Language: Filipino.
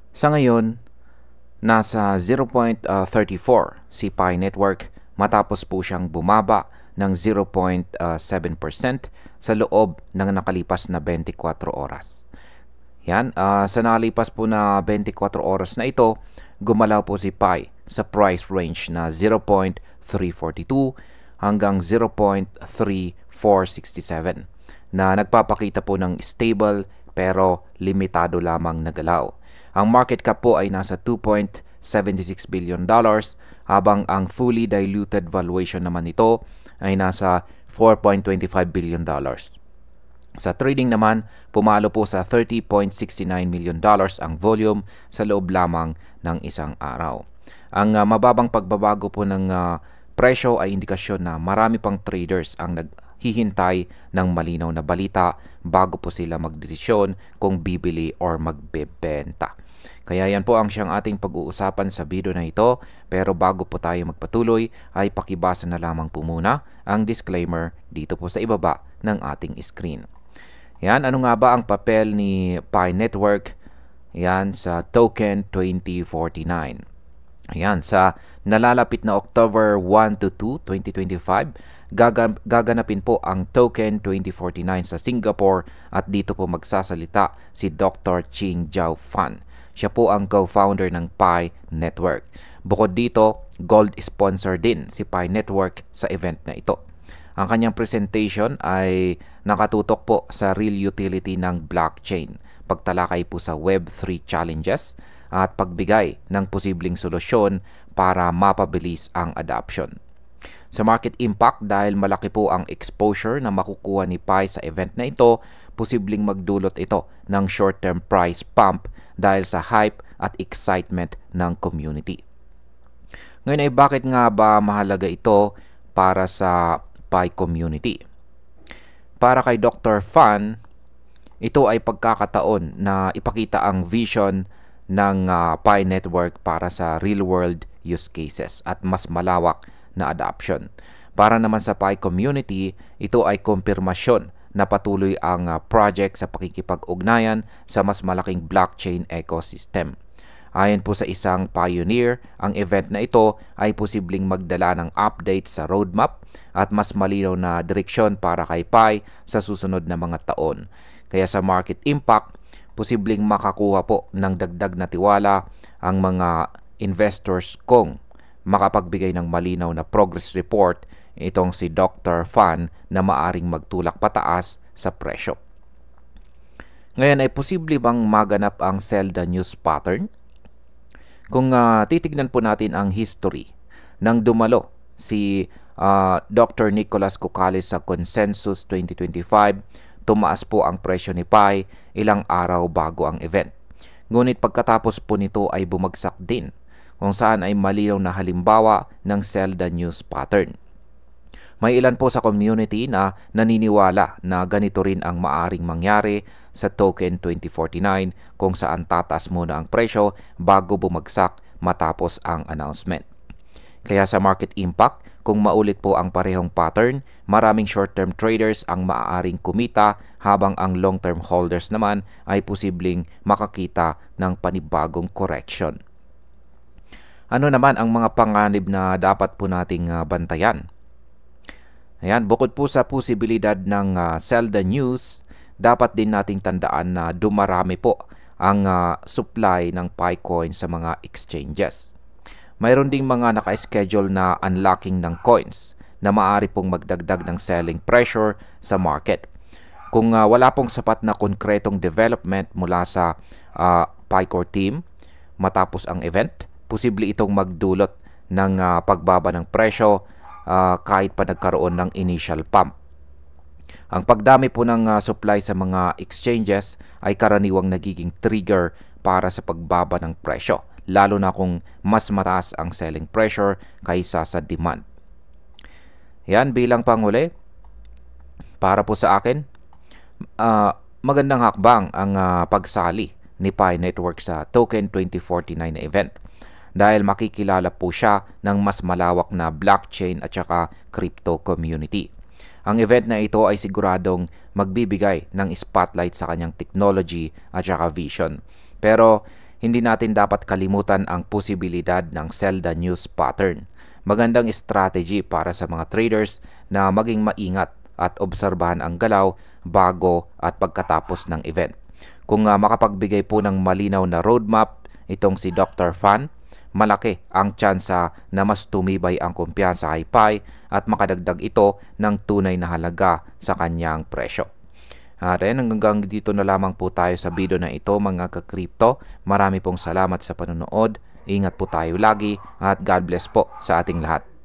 Sa ngayon, nasa 0.34 si Pi Network matapos po siyang bumaba ng 0.7% sa loob ng nakalipas na 24 oras. Yan, sa nakalipas po na 24 oras na ito, gumalaw po si Pi sa price range na 0.342 hanggang 0.3467 na nagpapakita po ng stable pero limitado lamang na galaw. Ang market cap po ay nasa $2.76 billion habang ang fully diluted valuation naman nito ay nasa $4.25 billion. Sa trading naman, pumalo po sa $30.69 million ang volume sa loob lamang ng isang araw. Ang mababang pagbabago po ng presyo ay indikasyon na marami pang traders ang naghihintay ng malinaw na balita bago po sila magdesisyon kung bibili or magbebenta. Kaya yan po ang siyang ating pag-uusapan sa video na ito. Pero bago po tayo magpatuloy ay pakibasa na lamang po muna ang disclaimer dito po sa ibaba ng ating screen. Yan, ano nga ba ang papel ni Pi Network? Yan, sa token 2049. Ayan, sa nalalapit na October 1 to 2, 2025, gaganapin po ang Token 2049 sa Singapore at dito po magsasalita si Dr. Ching Zhao Fan. Siya po ang co-founder ng Pi Network. Bukod dito, gold sponsor din si Pi Network sa event na ito. Ang kanyang presentation ay nakatutok po sa real utility ng blockchain, pagtalakay po sa Web3 challenges, at pagbigay ng posibleng solusyon para mapabilis ang adoption. Sa market impact, dahil malaki po ang exposure na makukuha ni Pi sa event na ito, posibleng magdulot ito ng short-term price pump dahil sa hype at excitement ng community. Ngayon ay bakit nga ba mahalaga ito para sa Pi community? Para kay Dr. Fan, ito ay pagkakataon na ipakita ang vision ng Pi Network para sa real-world use cases at mas malawak na adoption. Para naman sa Pi community, ito ay kumpirmasyon na patuloy ang project sa pakikipag-ugnayan sa mas malaking blockchain ecosystem. Ayon po sa isang pioneer, ang event na ito ay posibleng magdala ng update sa roadmap at mas malinaw na direksyon para kay Pi sa susunod na mga taon. Kaya sa market impact, posibleng makakuha po ng dagdag na tiwala ang mga investors kung makapagbigay ng malinaw na progress report itong si Dr. Fan na maaring magtulak pataas sa presyo. Ngayon ay posible bang maganap ang sell the news pattern? Kung titignan po natin ang history ng dumalo si Dr. Nicholas Kokales sa Consensus 2025, tumaas po ang presyo ni Pi ilang araw bago ang event. Ngunit pagkatapos po nito ay bumagsak din, kung saan ay malinaw na halimbawa ng sell the news pattern. May ilan po sa community na naniniwala na ganito rin ang maaring mangyari sa Token 2049 kung saan tataas muna ang presyo bago bumagsak matapos ang announcement. Kaya sa market impact, kung maulit po ang parehong pattern, maraming short-term traders ang maaaring kumita habang ang long-term holders naman ay posibleng makakita ng panibagong correction. Ano naman ang mga panganib na dapat po nating bantayan? Ayan, bukod po sa posibilidad ng sell the news, dapat din nating tandaan na dumarami po ang supply ng Pi coin sa mga exchanges. Mayroon ding mga naka-schedule na unlocking ng coins na maaari pong magdagdag ng selling pressure sa market. Kung wala pong sapat na konkretong development mula sa Pi core team matapos ang event, posible itong magdulot ng pagbaba ng presyo kahit pa nagkaroon ng initial pump. Ang pagdami po ng supply sa mga exchanges ay karaniwang nagiging trigger para sa pagbaba ng presyo, lalo na kung mas mataas ang selling pressure kaysa sa demand. Yan, bilang panghuli, para po sa akin, magandang hakbang ang pagsali ni Pi Network sa Token 2049 na event dahil makikilala po siya ng mas malawak na blockchain at saka crypto community. Ang event na ito ay siguradong magbibigay ng spotlight sa kanyang technology at saka vision. Pero hindi natin dapat kalimutan ang posibilidad ng sell the news pattern. Magandang strategy para sa mga traders na maging maingat at obserbahan ang galaw bago at pagkatapos ng event. Kung makapagbigay po ng malinaw na roadmap itong si Dr. Fan, malaki ang tsansa na mas tumibay ang kumpiyansa kay Pai at makadagdag ito ng tunay na halaga sa kanyang presyo. At ayan, hanggang dito na lamang po tayo sa video na ito mga ka-crypto. Marami pong salamat sa panonood. Ingat po tayo lagi at God bless po sa ating lahat.